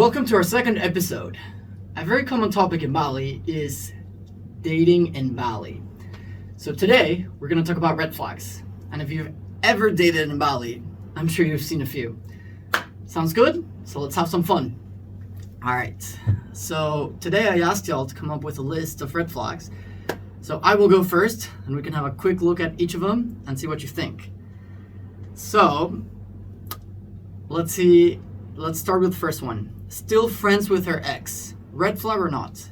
Welcome to our second episode. A very common topic in Bali is dating in Bali. So today we're going to talk about red flags. And if you've ever dated in Bali, I'm sure you've seen a few. Sounds good? So let's have some fun. All right. So today I asked y'all to come up with a list of red flags. So I will go first and we can have a quick look at each of them and see what you think. So let's see. Let's start with the first one. Still friends with her ex. Red flag or not?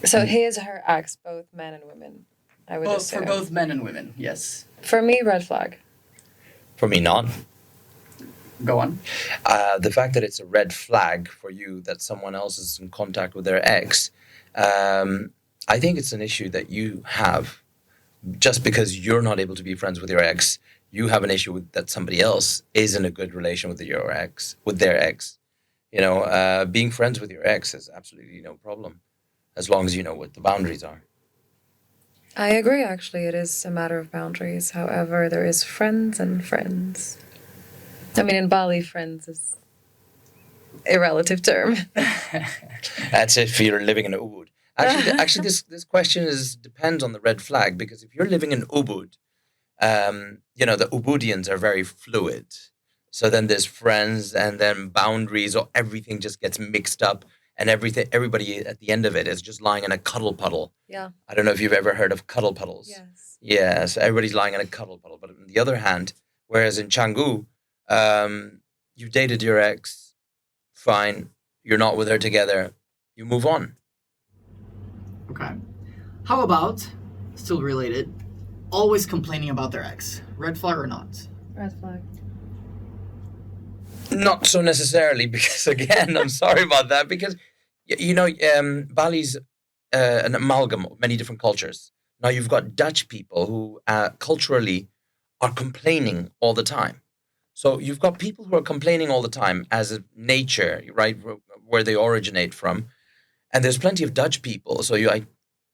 So he is her ex, both men and women, I would assume. For both men and women, yes. For me, red flag. For me, not. Go on. The fact that it's a red flag for you that someone else is in contact with their ex, I think it's an issue that you have. Just because you're not able to be friends with your ex, you have an issue with that somebody else is in a good relation with your ex, with their ex. You know, being friends with your ex is absolutely no problem, as long as you know what the boundaries are. I agree, actually. It is a matter of boundaries. However, there is friends and friends. I mean, in Bali, friends is a relative term. That's if you're living in Ubud. Actually, this question depends on the red flag, because if you're living in Ubud, the Ubudians are very fluid. So then there's friends and then boundaries, or everything just gets mixed up, and everybody at the end of it is just lying in a cuddle puddle. Yeah. I don't know if you've ever heard of cuddle puddles. Yes. Yeah, so everybody's lying in a cuddle puddle. But on the other hand, whereas in Canggu, you dated your ex, fine, you're not with her together, you move on. Okay. How about, still related, always complaining about their ex? Red flag or not? Red flag. Not so necessarily, because again, I'm sorry about that, because Bali's an amalgam of many different cultures. Now you've got Dutch people who culturally are complaining all the time. So you've got people who are complaining all the time as a nature, right, where they originate from. And there's plenty of Dutch people. So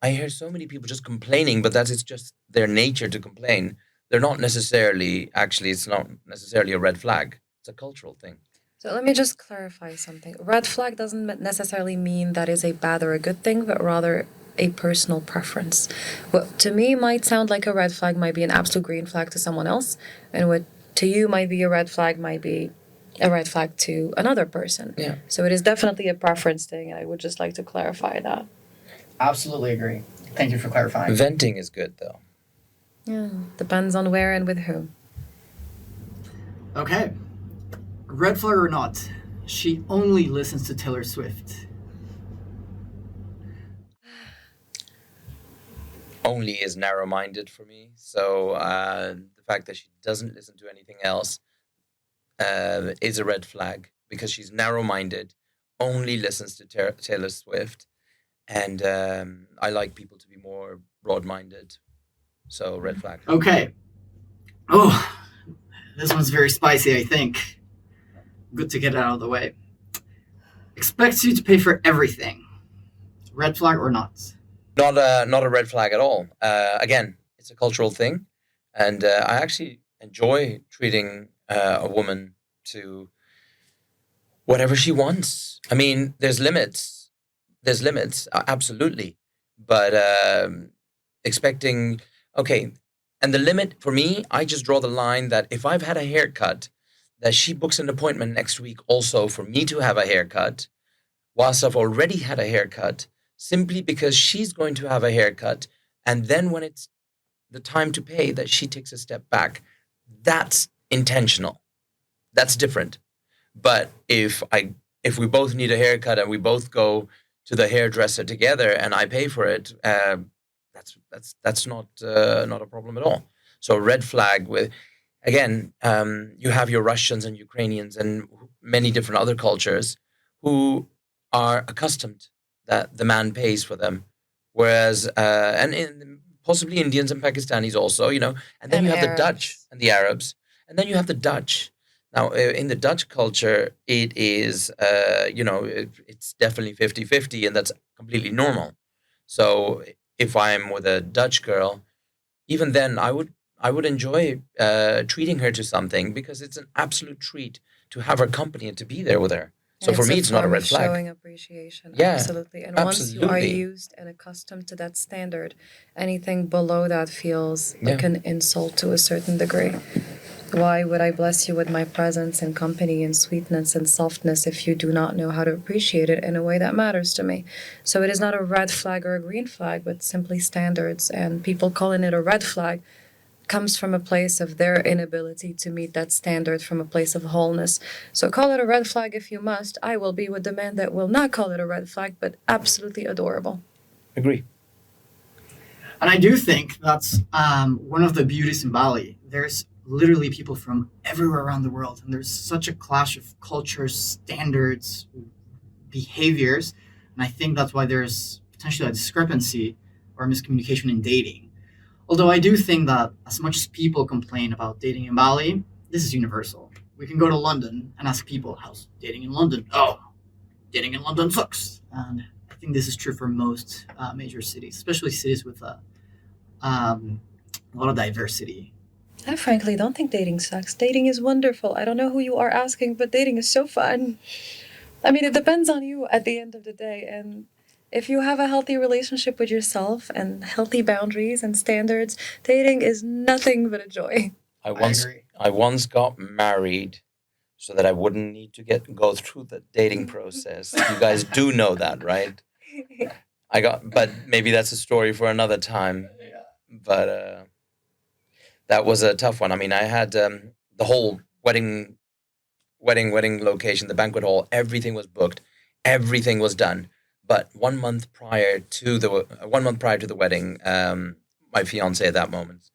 I hear so many people just complaining, but it's just their nature to complain. It's not necessarily a red flag. It's a cultural thing. So let me just clarify something. Red flag doesn't necessarily mean that is a bad or a good thing, but rather a personal preference. What to me might sound like a red flag might be an absolute green flag to someone else, and what to you might be a red flag might be a red flag to another person. Yeah. So it is definitely a preference thing, and I would just like to clarify that. Absolutely agree. Thank you for clarifying. Venting is good, though. Yeah, depends on where and with whom. Okay. Red flag or not? She only listens to Taylor Swift. Only is narrow-minded for me. So the fact that she doesn't listen to anything else is a red flag, because she's narrow-minded, only listens to Taylor Swift, and I like people to be more broad-minded. So red flag. Okay. Oh, this one's very spicy, I think. Good to get it out of the way. Expects you to pay for everything. Red flag or not? Not a red flag at all. Again, it's a cultural thing, and I actually enjoy treating a woman to whatever she wants. I mean, there's limits, absolutely, but expecting, okay, and the limit for me, I just draw the line that if I've had a haircut, that she books an appointment next week also for me to have a haircut, whilst I've already had a haircut, simply because she's going to have a haircut, and then when it's the time to pay, that she takes a step back. That's intentional. That's different. But if we both need a haircut and we both go to the hairdresser together and I pay for it, that's not a problem at all. So red flag with, again, you have your Russians and Ukrainians and many different other cultures who are accustomed that the man pays for them, whereas possibly Indians and Pakistanis also, and then you have the Dutch and the Arabs, and then you have the Dutch. Now, in the Dutch culture, it is, it's definitely 50-50, and that's completely normal. So if I'm with a Dutch girl, even then I would enjoy treating her to something, because it's an absolute treat to have her company and to be there with her. So And for me, it's not a form red of flag. showing appreciation. Yeah, Absolutely. And once you are absolutely. used and accustomed to that standard, anything below that feels Yeah. like an insult to a certain degree. Why would I bless you with my presence and company and sweetness and softness if you do not know how to appreciate it in a way that matters to me? So it is not a red flag or a green flag, but simply standards. And people calling it a red flag comes from a place of their inability to meet that standard from a place of wholeness. So call it a red flag if you must. I will be with the man that will not call it a red flag, but absolutely adorable. Agree. And I do think that's one of the beauties in Bali. There's literally people from everywhere around the world, and there's such a clash of cultures, standards, behaviors, and I think that's why there's potentially a discrepancy or miscommunication in dating. Although I do think that as much as people complain about dating in Bali, this is universal. We can go to London and ask people, how's dating in London? Oh, dating in London sucks. And I think this is true for most major cities, especially cities with a lot of diversity. I frankly don't think dating sucks. Dating is wonderful. I don't know who you are asking, but dating is so fun. I mean, it depends on you at the end of the day. And if you have a healthy relationship with yourself and healthy boundaries and standards, dating is nothing but a joy. I once got married so that I wouldn't need to go through the dating process. You guys do know that, right? But maybe that's a story for another time. But that was a tough one. I mean, I had the whole wedding location, the banquet hall, everything was booked, everything was done. But 1 month prior to the wedding, my fiance at that moment,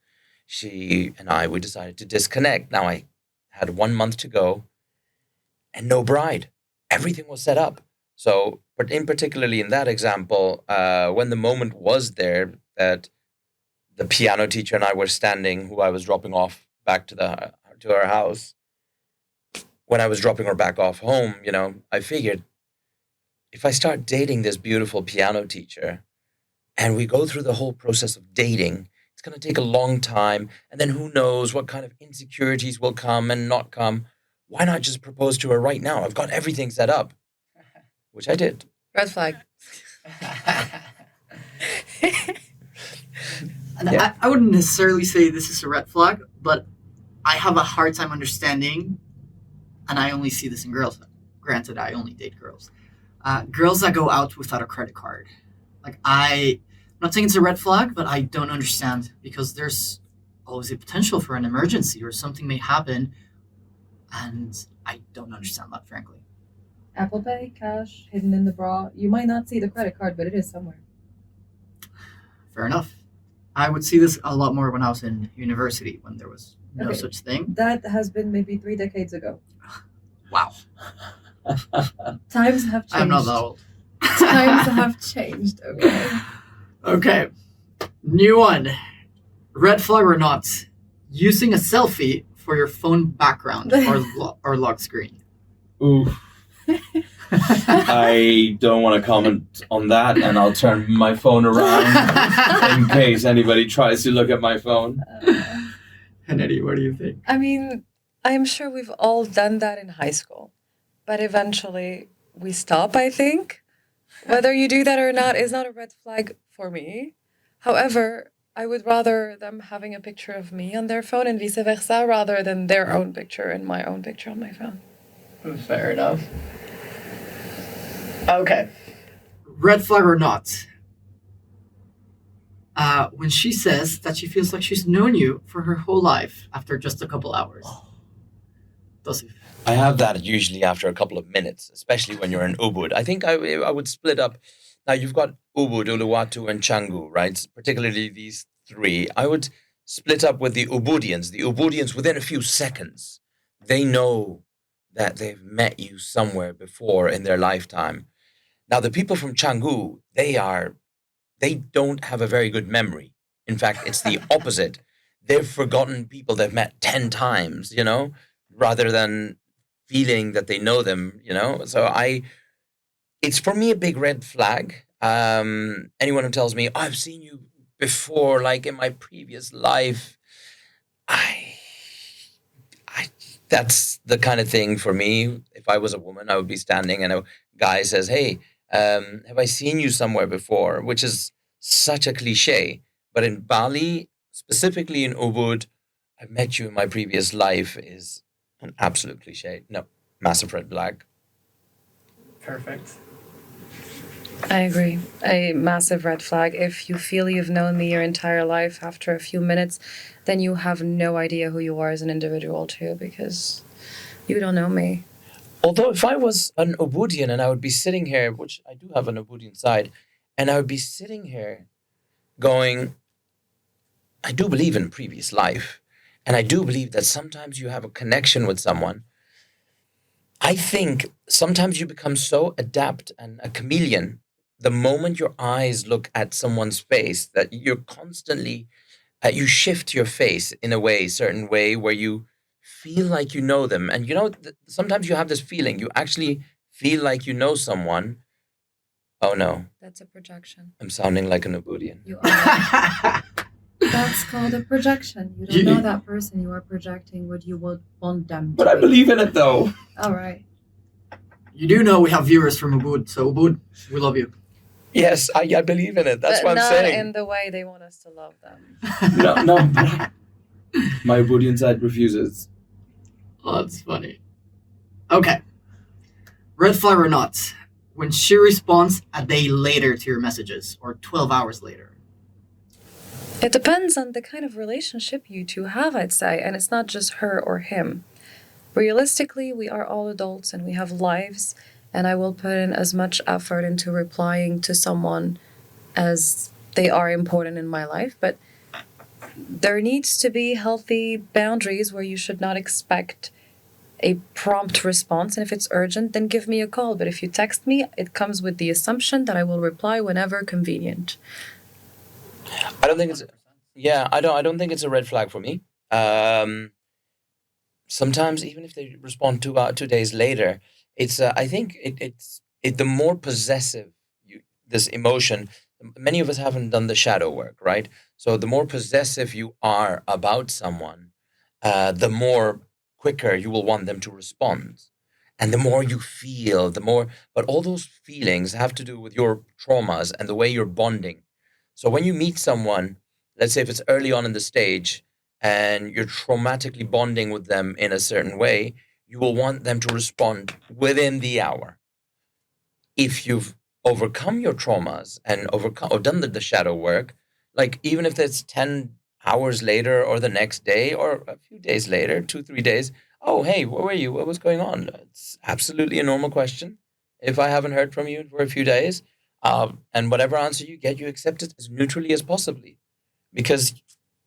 she and we decided to disconnect. Now I had 1 month to go, and no bride. Everything was set up. So, but particularly in that example, when the moment was there that the piano teacher and I were standing, who I was dropping off back to our house. When I was dropping her back off home, I figured if I start dating this beautiful piano teacher and we go through the whole process of dating, it's going to take a long time. And then who knows what kind of insecurities will come and not come. Why not just propose to her right now? I've got everything set up, which I did. Red flag. And I wouldn't necessarily say this is a red flag, but I have a hard time understanding, and I only see this in girls. Granted, I only date girls. Girls that go out without a credit card. I'm not saying it's a red flag, but I don't understand because there's always a potential for an emergency or something may happen, and I don't understand that, frankly. Apple Pay, cash, hidden in the bra. You might not see the credit card, but it is somewhere. Fair enough. I would see this a lot more when I was in university, when there was no such thing. That has been maybe 3 decades ago. Wow. Times have changed. I'm not that old. Times have changed. Okay. Okay. New one. Red flag or not, using a selfie for your phone background or lock screen. Ooh. I don't want to comment on that, and I'll turn my phone around in case anybody tries to look at my phone. And Eddie, what do you think? I mean, I'm sure we've all done that in high school, but eventually we stop, I think. Whether you do that or not is not a red flag for me. However, I would rather them having a picture of me on their phone and vice versa rather than their own picture and my own picture on my phone. Fair enough. Okay. Red flag or not. When she says that she feels like she's known you for her whole life after just a couple hours. I have that usually after a couple of minutes, especially when you're in Ubud. I think I would split up. Now you've got Ubud, Uluwatu, and Canggu, right? Particularly these three. I would split up with the Ubudians. The Ubudians, within a few seconds, they know that they've met you somewhere before in their lifetime. Now the people from Canggu, they don't have a very good memory. In fact, it's the opposite. They've forgotten people they've met 10 times, rather than feeling that they know them, So it's for me a big red flag. Anyone who tells me, I've seen you before, like in my previous life, that's the kind of thing for me. If I was a woman, I would be standing and a guy says, "Hey, have I seen you somewhere before?" Which is such a cliche. But in Bali, specifically in Ubud, "I've met you in my previous life" is an absolute cliche. No, massive red flag. Perfect. I agree. A massive red flag. If you feel you've known me your entire life after a few minutes, then you have no idea who you are as an individual too, because you don't know me. Although if I was an Ubudian and I would be sitting here, which I do have an Ubudian side, and I would be sitting here going, I do believe in previous life. And I do believe that sometimes you have a connection with someone. I think sometimes you become so adept and a chameleon the moment your eyes look at someone's face that you're constantly, you shift your face in a way, certain way where you feel like you know them. And sometimes you have this feeling, you actually feel like you know someone. Oh no, That's a projection. I'm sounding like an Ubudian. You are. That's called a projection. You don't know that person. You are projecting what you would want them to But I be. believe in it though. All right. You do know we have viewers from Ubud, so Ubud, we love you. Yes, I believe in it. That's But what I'm not saying. in the way they want us to love them. No. My Ubudian side refuses. Oh, that's funny. Okay. Red flag or not, when she responds a day later to your messages or 12 hours later. It depends on the kind of relationship you two have, I'd say, and it's not just her or him. Realistically, we are all adults and we have lives, and I will put in as much effort into replying to someone as they are important in my life, but there needs to be healthy boundaries where you should not expect a prompt response, and if it's urgent, then give me a call. But if you text me, it comes with the assumption that I will reply whenever convenient. I don't think it's I don't think it's a red flag for me. Sometimes even if they respond 2 days later, it's I think the more possessive this emotion. Many of us haven't done the shadow work, right? So the more possessive you are about someone, the more quicker you will want them to respond, and the more you feel, the more. But all those feelings have to do with your traumas and the way you're bonding. So when you meet someone, let's say if it's early on in the stage and you're traumatically bonding with them in a certain way, you will want them to respond within the hour. If you've overcome your traumas and overcome or done the shadow work, like even if it's 10 hours later or the next day or a few days later, 2, 3 days, oh, hey, where were you? What was going on? It's absolutely a normal question. If I haven't heard from you for a few days, and whatever answer you get, you accept it as neutrally as possibly, because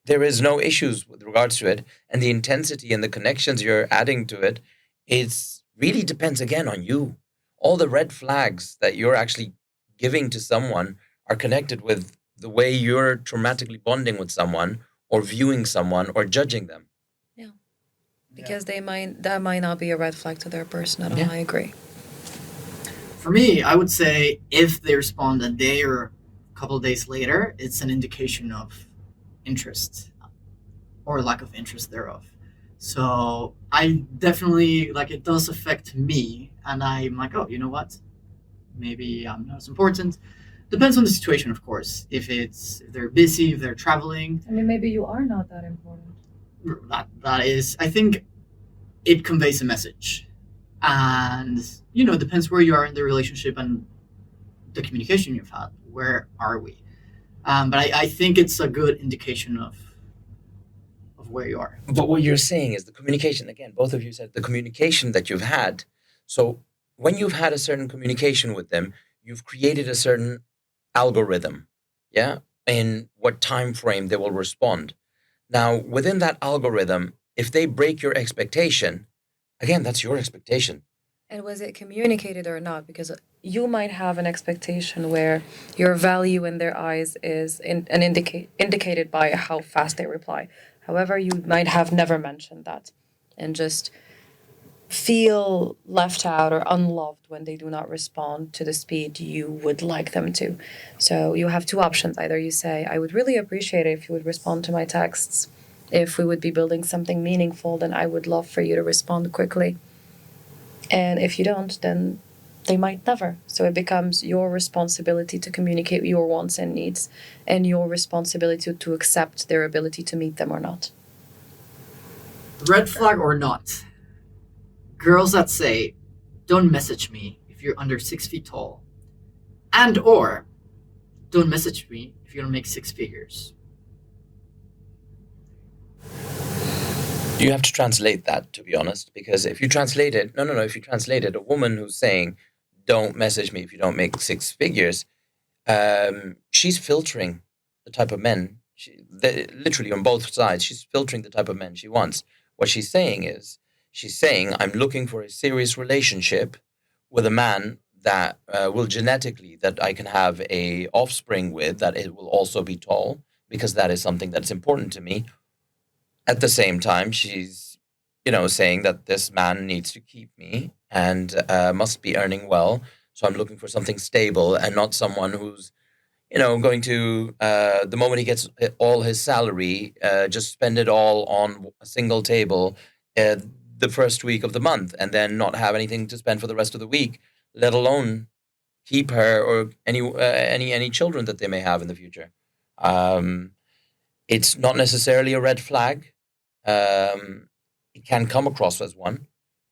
there is no issues with regards to it, and the intensity and the connections you're adding to it, it's really depends again on you. All the red flags that you're actually giving to someone are connected with the way you're traumatically bonding with someone or viewing someone or judging them. Because that might not be a red flag to their person at all. Yeah. I agree. For me, I would say if they respond a day or a couple of days later, it's an indication of interest or lack of interest thereof. So I definitely, like, it does affect me, and I'm like, oh, you know what? Maybe I'm not as important. Depends on the situation, of course. If they're busy, if they're traveling, I mean, maybe you are not that important. that is, I think it conveys a message. And, it depends where you are in the relationship and the communication you've had. Where are we? But I think it's a good indication of where you are. But what you're saying is the communication, again, both of you said the communication that you've had. So when you've had a certain communication with them, you've created a certain algorithm, in what time frame they will respond. Now, within that algorithm, if they break your expectation, again, that's your expectation. And was it communicated or not? Because you might have an expectation where your value in their eyes is indicated by how fast they reply. However, you might have never mentioned that and just feel left out or unloved when they do not respond to the speed you would like them to. So you have two options. Either you say, I would really appreciate it if you would respond to my texts If we would be building something meaningful, then I would love for you to respond quickly. And if you don't, then they might never. So it becomes your responsibility to communicate your wants and needs, and your responsibility to accept their ability to meet them or not. Red flag or not, girls that say, don't message me if you're under 6 feet tall, and or don't message me if you don't make 6 figures. You have to translate that, to be honest, because if you translate it, if you translate it, a woman who's saying, don't message me if you don't make 6 figures, she's filtering the type of men, literally on both sides, she's filtering the type of men she wants. What she's saying is, I'm looking for a serious relationship with a man that will genetically, that I can have a offspring with, that it will also be tall, because that is something that's important to me. At the same time, she's, saying that this man needs to keep me and must be earning well. So I'm looking for something stable and not someone who's, going to, the moment he gets all his salary, just spend it all on a single table the first week of the month and then not have anything to spend for the rest of the week, let alone keep her or any children that they may have in the future. It's not necessarily a red flag. It can come across as one,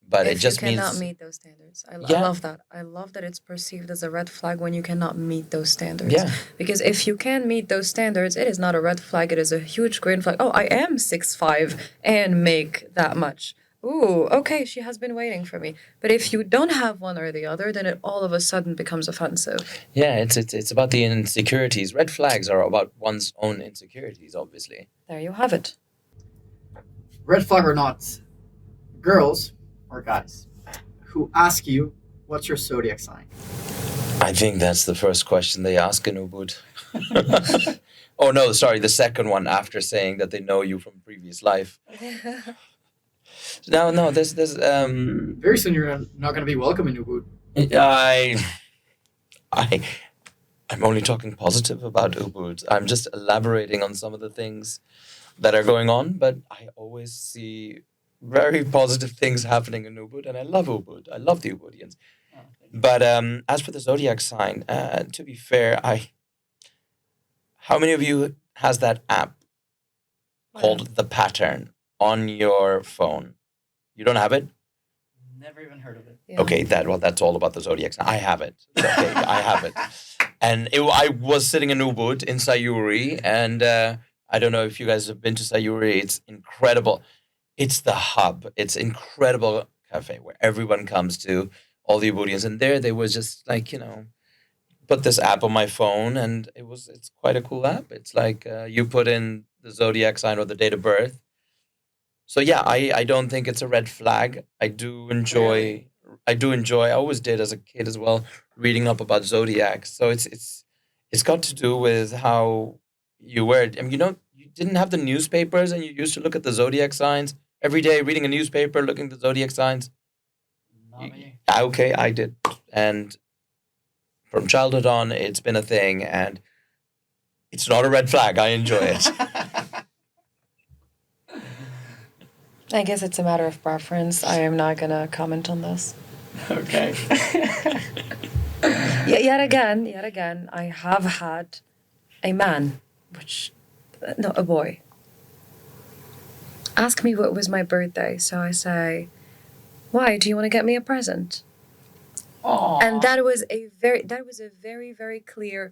but If it just you cannot means meet those standards. I Yeah. love that. I love that it's perceived as a red flag when you cannot meet those standards. Yeah. Because if you can meet those standards, it is not a red flag. It is a huge green flag. Oh, I am 6'5" and make that much. Ooh, okay, she has been waiting for me. But if you don't have one or the other, then it all of a sudden becomes offensive. Yeah, it's about the insecurities. Red flags are about one's own insecurities, obviously. There you have it. Red flag or not, girls or guys who ask you, what's your zodiac sign? I think that's the first question they ask in Ubud. Oh no, sorry, the second one after saying that they know you from previous life. No, there's Very soon you're not going to be welcome in Ubud. I'm only talking positive about Ubud. I'm just elaborating on some of the things that are going on, but I always see very positive things happening in Ubud, and I love Ubud. I love the Ubudians. Oh, But as for the zodiac sign, to be fair, how many of you has that app called The Pattern on your phone? You don't have it? Never even heard of it. Yeah. Okay, that's all about the zodiac sign. I have it. Okay, I have it. And I was sitting in Ubud in Sayuri, and I don't know if you guys have been to Sayuri. It's incredible. It's the hub. It's incredible cafe where everyone comes to, all the Ubudians. And there they was just like, put this app on my phone, and it's quite a cool app. It's like you put in the zodiac sign or the date of birth. So yeah, I don't think it's a red flag. I do enjoy. I always did as a kid as well, reading up about zodiac. So it's got to do with how you wear it. I mean, you didn't have the newspapers, and you used to look at the zodiac signs every day, reading a newspaper, looking at the zodiac signs. Not me. Okay, I did, and from childhood on, it's been a thing, and it's not a red flag. I enjoy it. I guess it's a matter of preference. I am not going to comment on this. Okay. Yet again, I have had a man, a boy, ask me what was my birthday. So I say, why, do you want to get me a present? Aww. And that was a very, very clear,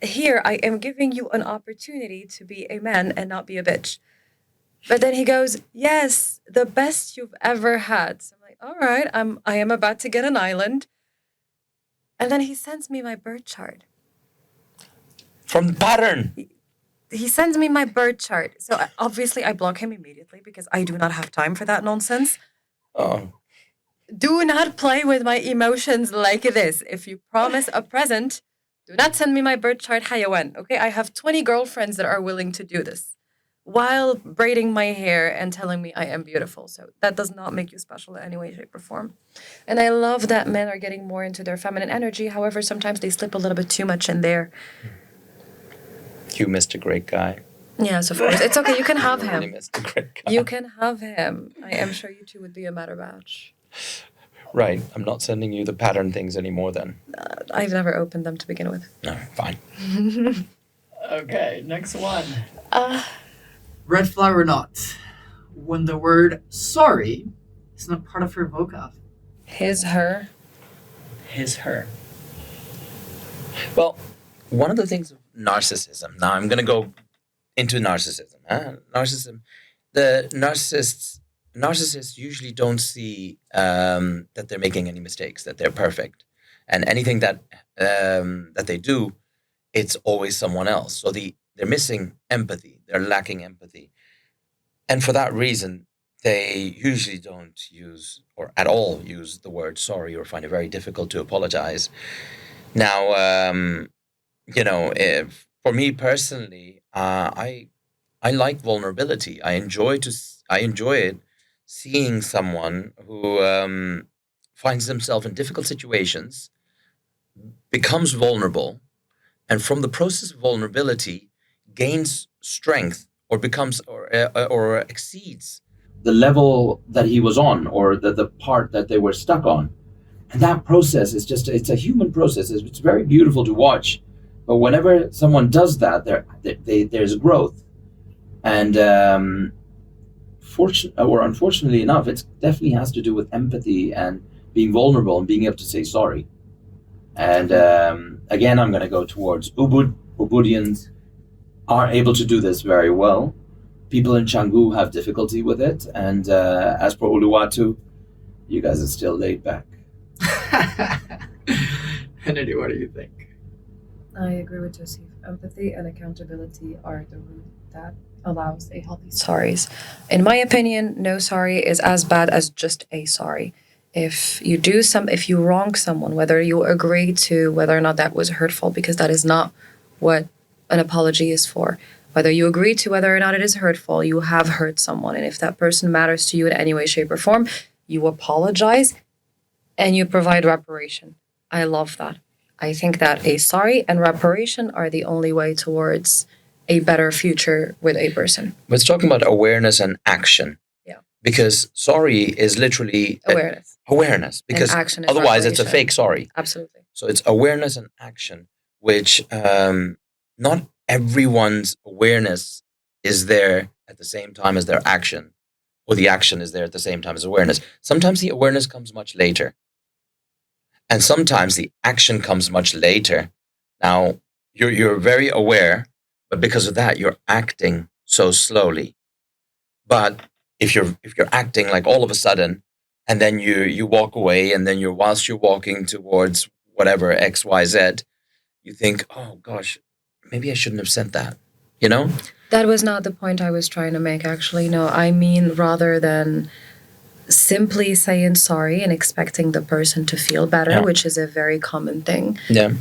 here I am giving you an opportunity to be a man and not be a bitch. But then he goes, yes, the best you've ever had. So I'm like, all right, I am about to get an island. And then he sends me my birth chart. From the Pattern. He sends me my birth chart. So obviously I block him immediately because I do not have time for that nonsense. Oh. Do not play with my emotions like this. If you promise a present, do not send me my birth chart, hayawan. Okay, I have 20 girlfriends that are willing to do this while braiding my hair and telling me I am beautiful. So that does not make you special in any way, shape, or form. And I love that men are getting more into their feminine energy. However, sometimes they slip a little bit too much in there. You missed a great guy. Yes, of course. It's okay. You can have Really him. missed the credit card. You can have him. I am sure you two would be a matter match. Right. I'm not sending you the pattern things anymore then. I've never opened them to begin with. No, fine. Okay, next one. Uh, Red flag or not, when the word sorry is not part of her vocab. his, her. His, her. Well, one of the things of narcissism. Now I'm going to go into narcissism. Narcissism. The narcissists usually don't see that they're making any mistakes, that they're perfect, and anything that they do, it's always someone else. So they're missing empathy. They're lacking empathy, and for that reason, they usually don't use or at all use the word sorry or find it very difficult to apologize. Now, if, for me personally, I like vulnerability. I enjoy it seeing someone who finds themselves in difficult situations, becomes vulnerable, and from the process of vulnerability gains strength or becomes or exceeds the level that he was on or the part that they were stuck on. And that process is it's a human process. It's very beautiful to watch. But whenever someone does that, there's growth. And unfortunately enough, it definitely has to do with empathy and being vulnerable and being able to say sorry. And again, I'm going to go towards Ubud. Ubudians are able to do this very well. People in Canggu have difficulty with it. And as for Uluwatu, you guys are still laid back. Kennedy, what do you think? I agree with Joseph. Empathy and accountability are the root that allows a healthy sorries. In my opinion, no sorry is as bad as just a sorry. If you wrong someone, whether you agree to whether or not that was hurtful, because that is not what an apology is for. Whether you agree to whether or not it is hurtful, you have hurt someone. And if that person matters to you in any way, shape, or form, you apologize and you provide reparation. I love that. I think that a sorry and reparation are the only way towards a better future with a person. Let's talk about awareness and action. Yeah. Because sorry is literally awareness. Because and action is otherwise it's a reparation. fake sorry. Absolutely. So it's awareness and action, which not everyone's awareness is there at the same time as their action, or the action is there at the same time as awareness. Sometimes the awareness comes much later. And sometimes the action comes much later. Now, you're very aware, but because of that, you're acting so slowly. But if you're acting like all of a sudden, and then you walk away, and then whilst you're walking towards whatever X, Y, Z, you think, oh gosh, maybe I shouldn't have said that. You know? That was not the point I was trying to make, actually. No, I mean, rather than simply saying sorry and expecting the person to feel better, which is a very common thing. Yeah.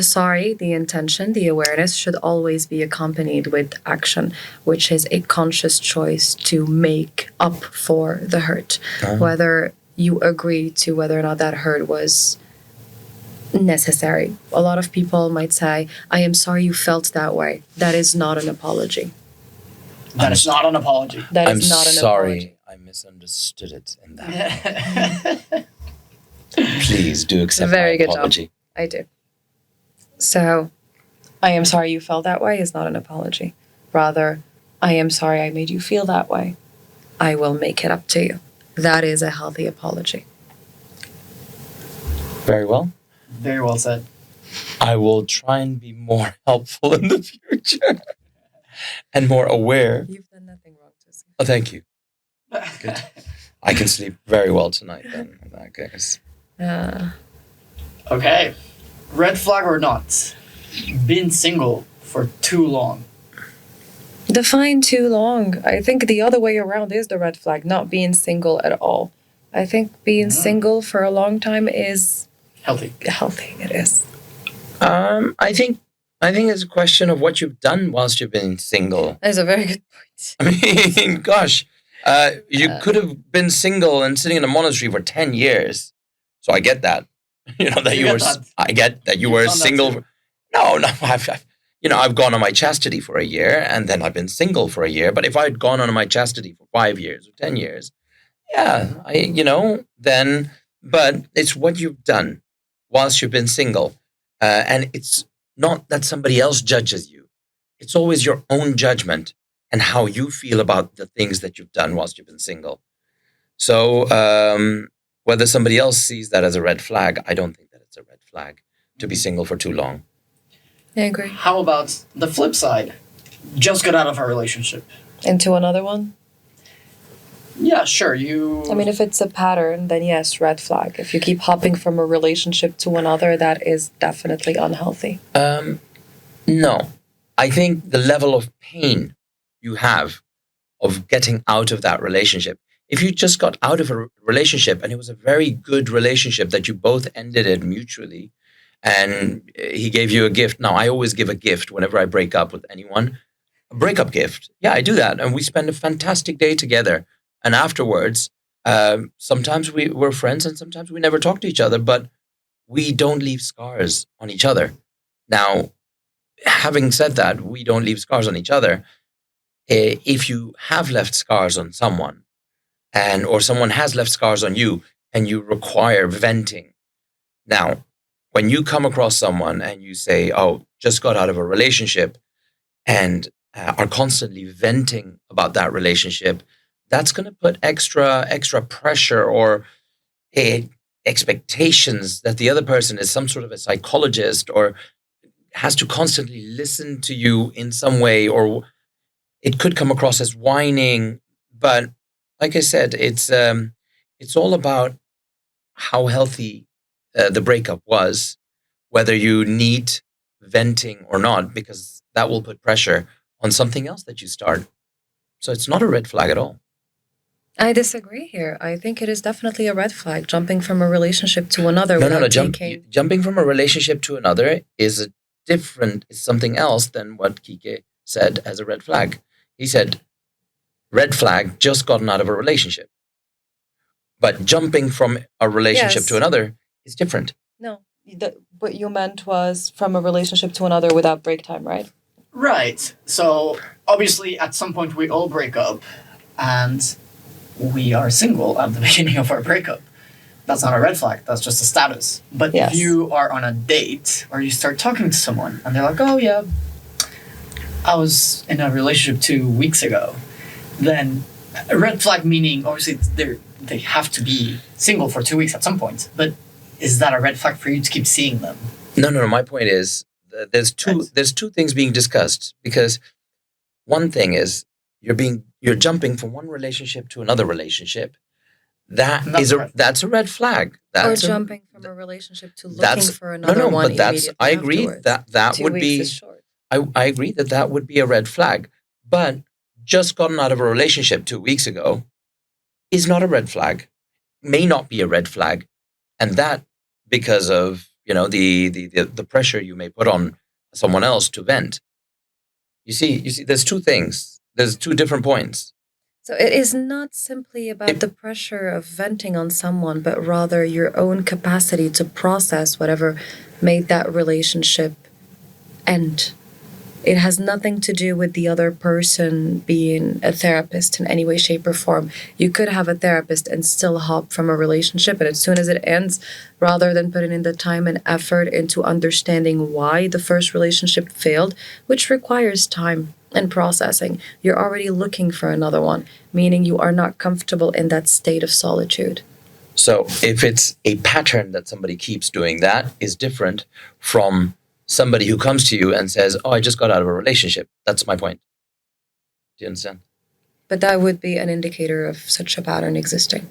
Sorry, the intention, the awareness should always be accompanied with action, which is a conscious choice to make up for the hurt. Whether you agree to whether or not that hurt was necessary. A lot of people might say, I am sorry you felt that way. That is not an apology. That is not an apology. That I'm is not an sorry. apology. I misunderstood it in that. Please do accept Very my good apology. job. I do. So, I am sorry you felt that way is not an apology. Rather, I am sorry I made you feel that way. I will make it up to you. That is a healthy apology. Very well. Very well said. I will try and be more helpful in the future and more aware. You've done nothing wrong, Jesse. Oh, thank you. Good. I can sleep very well tonight then, in that case. Okay. Red flag or not? Been single for too long. Define too long. I think the other way around is the red flag, not being single at all. I think being single for a long time is healthy. It is. I think it's a question of what you've done whilst you've been single. That's a very good point. I mean, gosh, you could have been single and sitting in a monastery for 10 years. So I get that. You know, that I get that you were single. No, I've gone on my chastity for a year and then I've been single for a year. But if I'd gone on my chastity for 5 years or 10 years, yeah, then, but it's what you've done whilst you've been single. And it's not that somebody else judges you. It's always your own judgment and how you feel about the things that you've done whilst you've been single. So whether somebody else sees that as a red flag, I don't think that it's a red flag to be single for too long. I agree. How about the flip side? Just got out of a relationship. Into another one? Yeah, sure. I mean, if it's a pattern, then yes, red flag. If you keep hopping from a relationship to another, that is definitely unhealthy. No. I think the level of pain you have of getting out of that relationship. If you just got out of a relationship and it was a very good relationship that you both ended it mutually, and he gave you a gift. Now, I always give a gift whenever I break up with anyone. A breakup gift. Yeah, I do that. And we spend a fantastic day together. And afterwards, sometimes we're friends and sometimes we never talk to each other, but we don't leave scars on each other. Now, having said that, we don't leave scars on each other. If you have left scars on someone, or someone has left scars on you, and you require venting. Now, when you come across someone and you say, oh, just got out of a relationship and are constantly venting about that relationship, that's going to put extra pressure or expectations that the other person is some sort of a psychologist or has to constantly listen to you in some way, or it could come across as whining. But like I said, it's all about how healthy the breakup was, whether you need venting or not, because that will put pressure on something else that you start. So it's not a red flag at all. I disagree here. I think it is definitely a red flag, jumping from a relationship to another. No. Jumping from a relationship to another is something else than what Kike said as a red flag. He said, red flag, just gotten out of a relationship. But jumping from a relationship to another is different. No, what you meant was from a relationship to another without break time, right? Right. So obviously at some point we all break up and we are single at the beginning of our breakup. That's not a red flag. That's just a status. But yes. If you are on a date or you start talking to someone and they're like, oh yeah, I was in a relationship 2 weeks ago, then a red flag meaning obviously they have to be single for 2 weeks at some point. But is that a red flag for you to keep seeing them? No. My point is there's two things being discussed, because one thing is you're jumping from one relationship to another relationship. That's a red flag. That's or jumping from a relationship to looking for another one. But I agree that 2 would weeks be. is short. I agree that would be a red flag. But just gotten out of a relationship 2 weeks ago is not a red flag. May not be a red flag, and that because of the pressure you may put on someone else to vent. You see, there's two things. There's two different points. So it is not simply about the pressure of venting on someone, but rather your own capacity to process whatever made that relationship end. It has nothing to do with the other person being a therapist in any way, shape, or form. You could have a therapist and still hop from a relationship, and as soon as it ends, rather than putting in the time and effort into understanding why the first relationship failed, which requires time and processing, you're already looking for another one, meaning you are not comfortable in that state of solitude. So if it's a pattern that somebody keeps doing, that is different from somebody who comes to you and says, oh, I just got out of a relationship. That's my point. Do you understand? But that would be an indicator of such a pattern existing.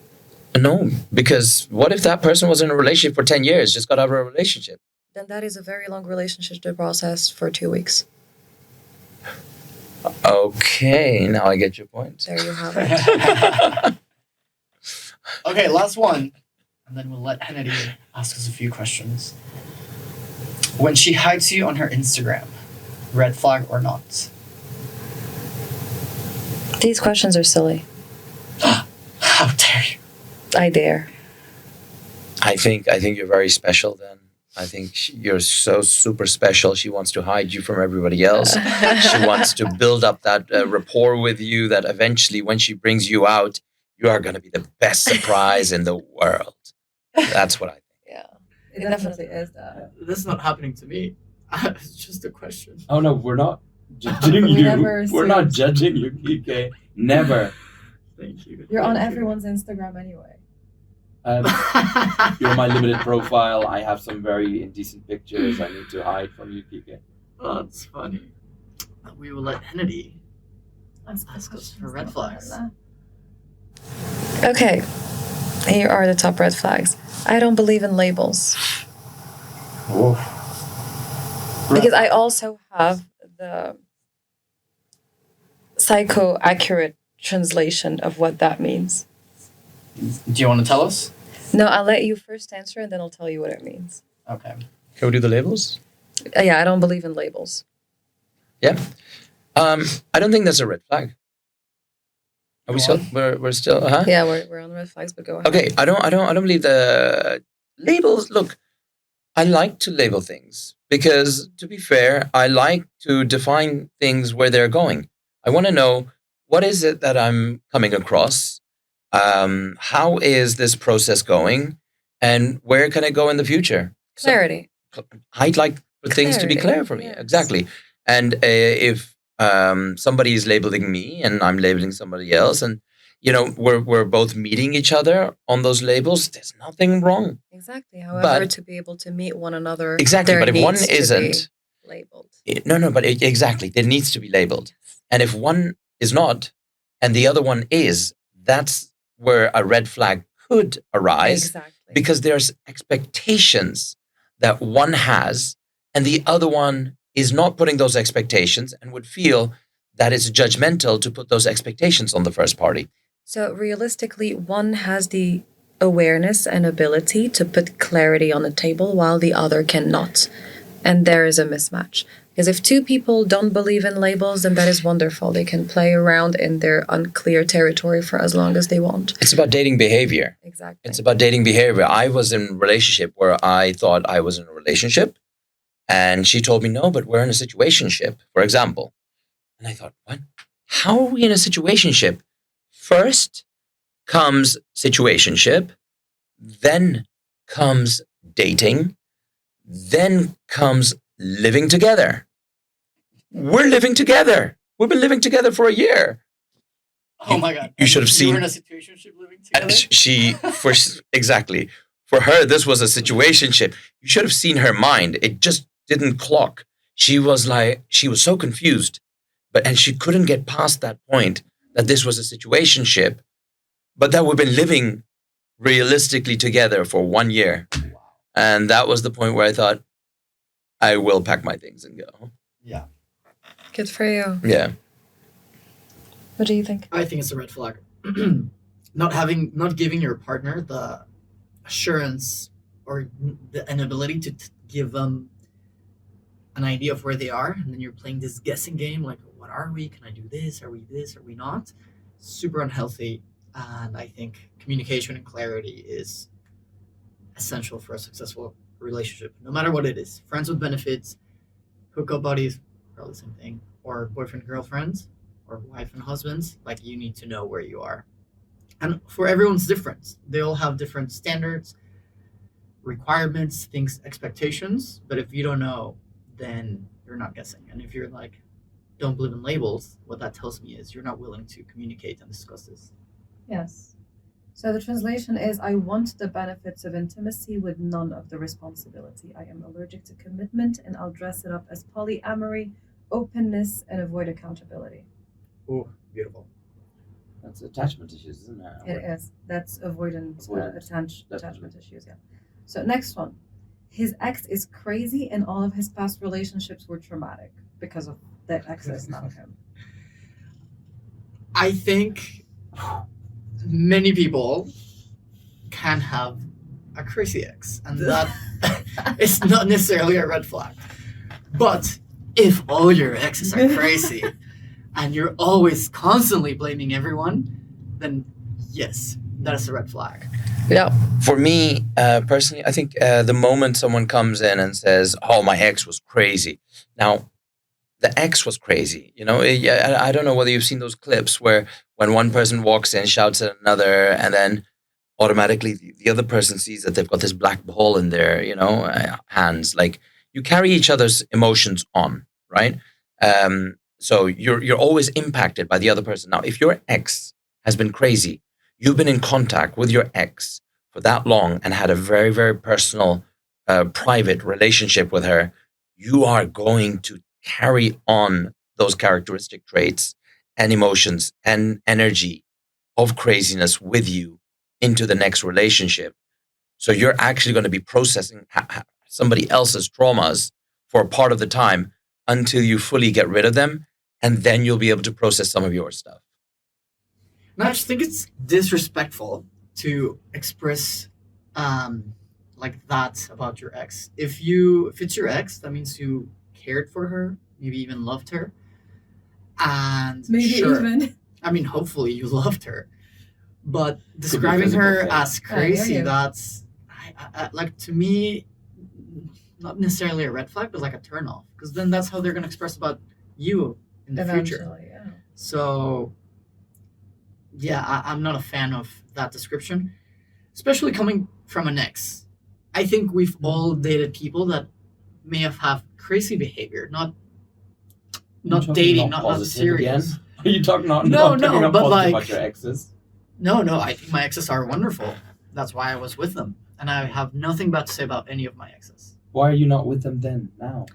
No, because what if that person was in a relationship for 10 years, just got out of a relationship? Then that is a very long relationship to process for 2 weeks. Okay, now I get your point. There you have it. Okay, last one. And then we'll let Hannity ask us a few questions. When she hides you on her Instagram, red flag or not? These questions are silly. How dare you? I dare. I think you're very special then. I think you're so super special. She wants to hide you from everybody else. She wants to build up that rapport with you that eventually, when she brings you out, you are going to be the best surprise in the world. That's what I think. Yeah, it definitely is that. This is not happening to me. It's just a question. Oh no, we're not judging We you. never We're not assumed. judging you, Kike. Never. Thank you. You're on Thank you. everyone's Instagram anyway. You're my limited profile. I have some very indecent pictures I need to hide from you, Kike. Oh, that's funny. We will let Hennedy ask us for red flags. Okay, here are the top red flags. I don't believe in labels. Because I also have the psycho-accurate translation of what that means. Do you want to tell us? No, I'll let you first answer and then I'll tell you what it means. Okay. Can we do the labels? Yeah, I don't believe in labels. Yeah. I don't think that's a red flag. Are we Go still? on. We're still. Uh-huh. Yeah, we're on red flags, but go ahead. Okay. I don't believe the labels. Look, I like to label things because, to be fair, I like to define things where they're going. I want to know what is it that I'm coming across. How is this process going, and where can it go in the future? Clarity. So, I'd like for things to be Clarity, clear for me. yes. Exactly. And if somebody is labeling me and I'm labeling somebody else, and we're both meeting each other on those labels, there's nothing wrong. Exactly. However, But- to be able to meet one another, Exactly. there But if one needs to be isn't, labeled. no. But exactly, it needs to be labeled. And if one is not, and the other one is, that's where a red flag could arise. Exactly. Because there's expectations that one has, and the other one is not putting those expectations and would feel that it's judgmental to put those expectations on the first party. So realistically, one has the awareness and ability to put clarity on the table while the other cannot. And there is a mismatch. Because if two people don't believe in labels, then that is wonderful. They can play around in their unclear territory for as long as they want. It's about dating behavior. Exactly. It's about dating behavior. I was in a relationship where I thought I was in a relationship, and she told me, no, but we're in a situationship, for example. And I thought, what? How are we in a situationship? First comes situationship, then comes dating, then comes living together. We're living together. We've been living together for a year. Oh my God. You should have You seen. were in a situationship living together? Exactly. For her, this was a situationship. You should have seen her mind. It just didn't clock. She was so confused, and she couldn't get past that point that this was a situationship, but that we've been living realistically together for 1 year. And that was the point where I thought, I will pack my things and go. Yeah. Good for you. Yeah. What do you think? I think it's a red flag. Not giving your partner the assurance or an ability to give them an idea of where they are, and then you're playing this guessing game like, what are we? Can I do this? Are we this? Are we not? Super unhealthy. And I think communication and clarity is essential for a successful relationship, no matter what it is. Friends with benefits, hookup buddies, probably the same thing, or boyfriend girlfriends, or wife and husbands. Like, you need to know where you are. And for everyone's different. They all have different standards, requirements, things, expectations. But if you don't know, then you're not guessing. And if you're like, don't believe in labels, what that tells me is you're not willing to communicate and discuss this. Yes. So the translation is, I want the benefits of intimacy with none of the responsibility. I am allergic to commitment, and I'll dress it up as polyamory, openness, and avoid accountability. Oh, beautiful. That's attachment issues, isn't it? It is. That's avoidant Avoidant. attachment issues, yeah. So next one. His ex is crazy, and all of his past relationships were traumatic because of the exes, not him. I think many people can have a crazy ex, and that is not necessarily a red flag. But if all your exes are crazy and you're always constantly blaming everyone, then yes, that is a red flag. Yeah. For me, personally, I think the moment someone comes in and says, "Oh, my ex was crazy," now the ex was crazy. Yeah, I don't know whether you've seen those clips where when one person walks in, shouts at another, and then automatically the other person sees that they've got this black ball in their, hands. Like you carry each other's emotions on, right? So you're always impacted by the other person. Now, if your ex has been crazy, you've been in contact with your ex for that long and had a very, very personal, private relationship with her, you are going to carry on those characteristic traits and emotions and energy of craziness with you into the next relationship. So you're actually going to be processing somebody else's traumas for a part of the time until you fully get rid of them. And then you'll be able to process some of your stuff. And I just think it's disrespectful to express like that about your ex. If it's your ex, that means you cared for her, maybe even loved her. And Maybe sure, even. I mean, hopefully you loved her. But describing her thing. as crazy, you. that's like, to me, not necessarily a red flag, but like a turn off. Because then that's how they're going to express about you in the future. Eventually, yeah. So, yeah, I'm not a fan of that description, especially coming from an ex. I think we've all dated people that may have had crazy behavior, not dating, not positive serious. again? Are you talking not No, talking no, about but positive like, about your exes? no, I think my exes are wonderful. That's why I was with them, and I have nothing bad to say about any of my exes. Why are you not with them then now?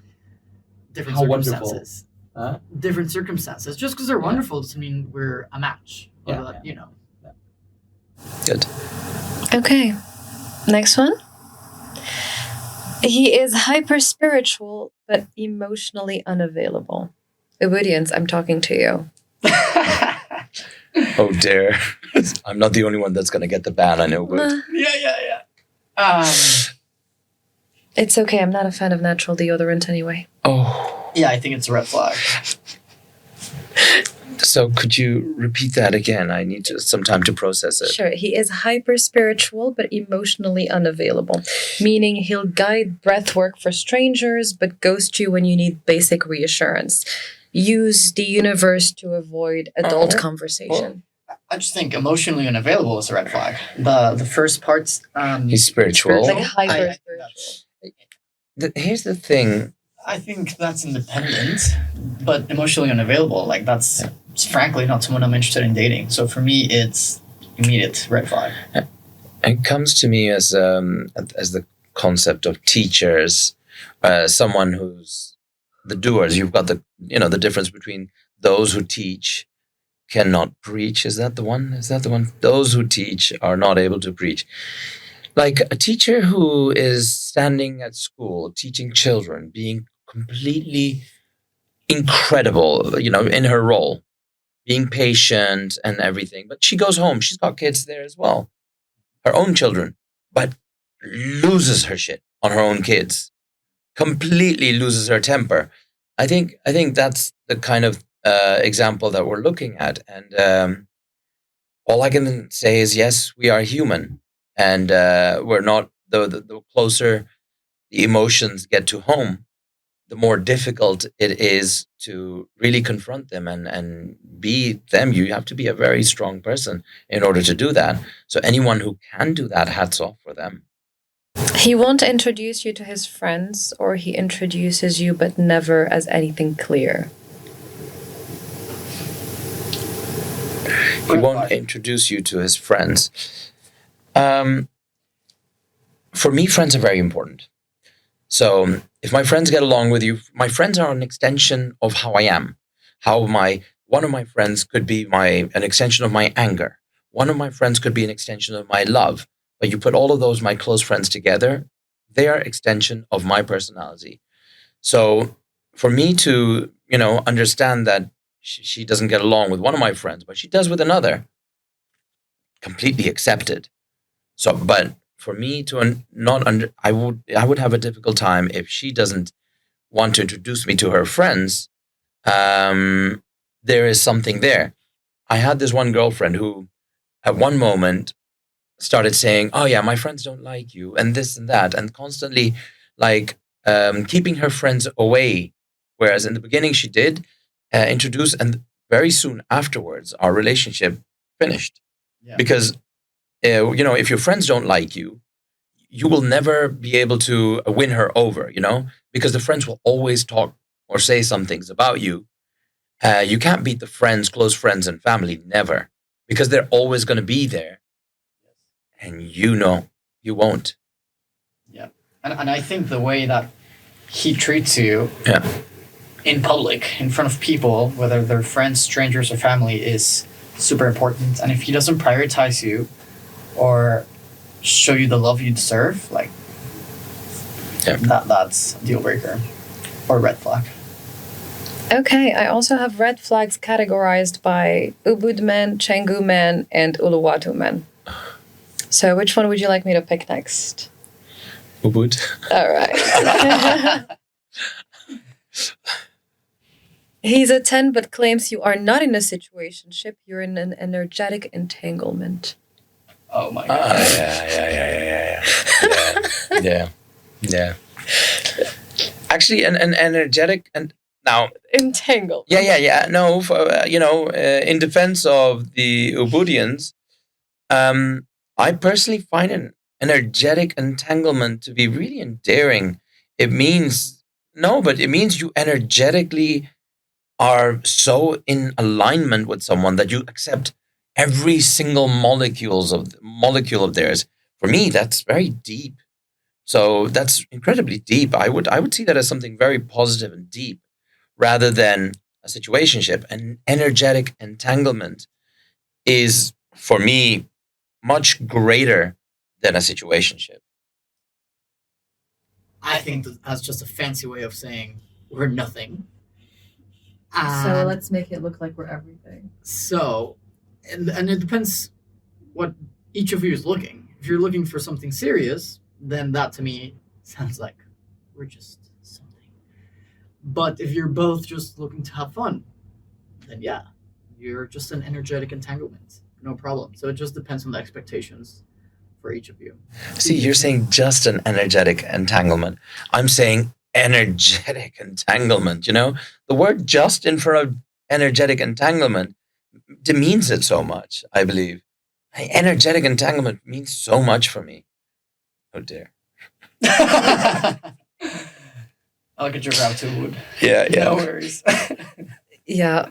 Different How wonderful. circumstances. Huh? Different circumstances. Just because they're wonderful doesn't mean we're a match. Or Yeah. that, you know. Good. Okay. Next one. He is hyper spiritual but emotionally unavailable. Obedience, I'm talking to you. Oh dear. I'm not the only one that's going to get the ban, I know, but Yeah. It's okay. I'm not a fan of natural deodorant anyway. Yeah, I think it's a red flag. So could you repeat that again? I need some time to process it. Sure. He is hyper spiritual but emotionally unavailable, meaning he'll guide breath work for strangers but ghost you when you need basic reassurance. Use the universe to avoid adult conversation. I just think emotionally unavailable is a red flag. The first part's He's spiritual. Like hyper I- spiritual. Here's the thing. I think that's independent, but emotionally unavailable. Like that's frankly not someone I'm interested in dating. So for me, it's immediate red flag. It comes to me as the concept of teachers, someone who's the doers. You've got the difference between those who teach cannot preach. Is that the one? Those who teach are not able to preach. Like a teacher who is standing at school teaching children, being completely incredible, in her role, being patient and everything. But she goes home. She's got kids there as well, her own children, but loses her shit on her own kids, completely loses her temper. I think that's the kind of example that we're looking at. And all I can say is, yes, we are human. And we're not, the closer the emotions get to home, the more difficult it is to really confront them and be them. You have to be a very strong person in order to do that. So anyone who can do that, hats off for them. He won't introduce you to his friends, or he introduces you but never as anything clear. He won't introduce you to his friends. For me, friends are very important. So if my friends get along with you, my friends are an extension of how I am. One of my friends could be an extension of my anger. One of my friends could be an extension of my love. But you put all of those, my close friends, together, they are extension of my personality. So for me to, understand that she doesn't get along with one of my friends, but she does with another, completely accepted. So, but for me to I would have a difficult time if she doesn't want to introduce me to her friends. There is something there. I had this one girlfriend who, at one moment, started saying, "Oh yeah, my friends don't like you," and this and that, and constantly like keeping her friends away. Whereas in the beginning she did introduce, and very soon afterwards our relationship finished Yeah. because if your friends don't like you, you will never be able to win her over. Because the friends will always talk or say some things about you. You can't beat the friends, close friends, and family, never, because they're always going to be there, and you won't. Yeah. And I think the way that he treats you Yeah. in public, in front of people, whether they're friends, strangers, or family, is super important. And if he doesn't prioritize you or show you the love you deserve, like Yeah. that's a deal breaker or red flag. Okay, I also have red flags categorized by Ubud men, Canggu men, and Uluwatu men. So which one would you like me to pick next? Ubud. All right. He's a 10 but claims you are not in a situationship, you're in an energetic entanglement. Oh my god. Yeah. Actually, an energetic and now. Entangled. Yeah. No, in defense of the Ubudians, I personally find an energetic entanglement to be really endearing. It means you energetically are so in alignment with someone that you accept every single molecule of theirs. For me, that's very deep. So that's incredibly deep. I would see that as something very positive and deep, rather than a situationship. An energetic entanglement is, for me, much greater than a situationship. I think that's just a fancy way of saying we're nothing. So And let's make it look like we're everything. So, and it depends what each of you is looking. If you're looking for something serious, then that to me sounds like we're just something. But if you're both just looking to have fun, then yeah, you're just an energetic entanglement. No problem. So it just depends on the expectations for each of you. See, you're saying just an energetic entanglement. I'm saying energetic entanglement. The word just in front of energetic entanglement demeans it so much, I believe. Energetic entanglement means so much for me. Oh dear. I'll get your route to wood. Yeah. No worries. Yeah.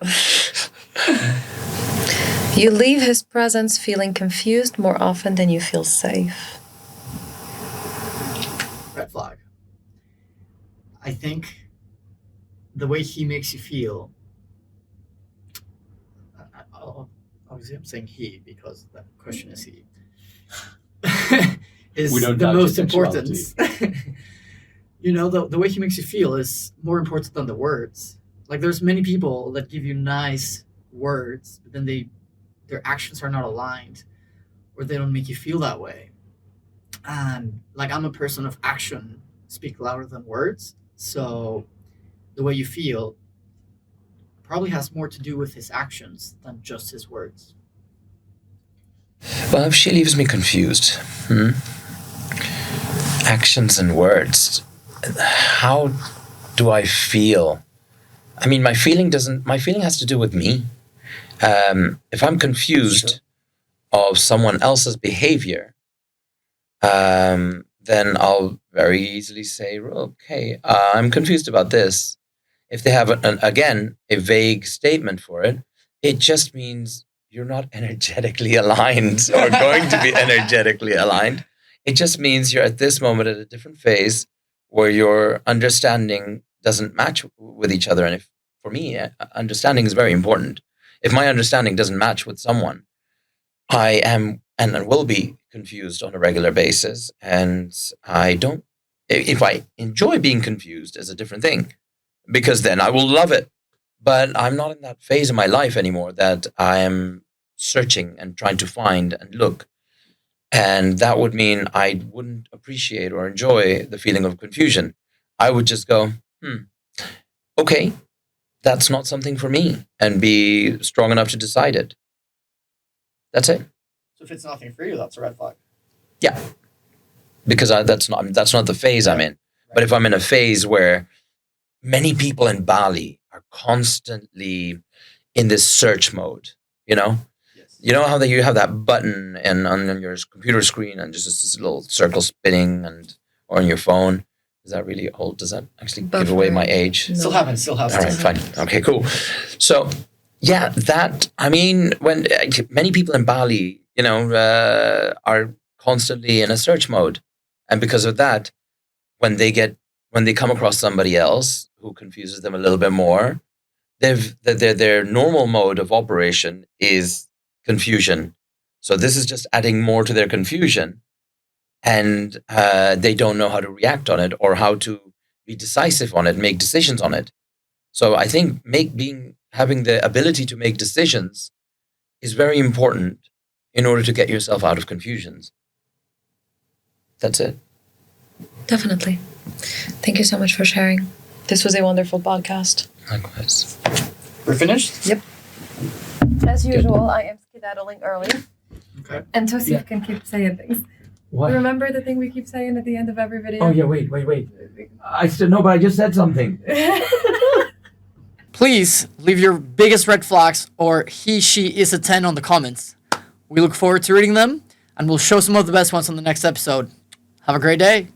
You leave his presence feeling confused more often than you feel safe. Red flag. I think the way he makes you feel. Obviously, I'm saying he because that question is he. Is We don't the doubt most your important. sexuality. The way he makes you feel is more important than the words. Like there's many people that give you nice words, but then their actions are not aligned, or they don't make you feel that way. And like I'm a person of action, speak louder than words. So the way you feel probably has more to do with his actions than just his words. Well, she leaves me confused. Actions and words. How do I feel? I mean, my feeling has to do with me. If I'm confused of someone else's behavior, then I'll very easily say, okay, I'm confused about this. If they have, again, a vague statement for it, it just means you're not energetically aligned or going to be energetically aligned. It just means you're at this moment at a different phase where your understanding doesn't match with each other. And for me, understanding is very important. If my understanding doesn't match with someone, I am and will be confused on a regular basis. And if I enjoy being confused, is a different thing, because then I will love it. But I'm not in that phase of my life anymore that I am searching and trying to find and look. And that would mean I wouldn't appreciate or enjoy the feeling of confusion. I would just go, okay, that's not something for me, and be strong enough to decide it. That's it. So if it's nothing for you, that's a red flag. Yeah, because that's not the phase I'm in. But if I'm in a phase where many people in Bali are constantly in this search mode, you know, Yes. you know how that you have that button and on your computer screen and just this little circle spinning or on your phone. Is that really old? Does that actually give away my age? No. Still happens. All right, fine. Okay, cool. So, yeah, when many people in Bali, you know, are constantly in a search mode, and because of that, when they come across somebody else who confuses them a little bit more, their normal mode of operation is confusion. So this is just adding more to their confusion, and they don't know how to react on it or how to be decisive on it, make decisions on it. So I think having the ability to make decisions is very important in order to get yourself out of confusions. That's it. Definitely. Thank you so much for sharing. This was a wonderful podcast. Likewise. We're finished? Yep. As usual, I am skedaddling early. Okay. And Tosif can keep saying things. What? Remember the thing we keep saying at the end of every video? Oh yeah, wait. I still no, but I just said something. Please leave your biggest red flags or he, she is a 10 on the comments. We look forward to reading them, and we'll show some of the best ones on the next episode. Have a great day.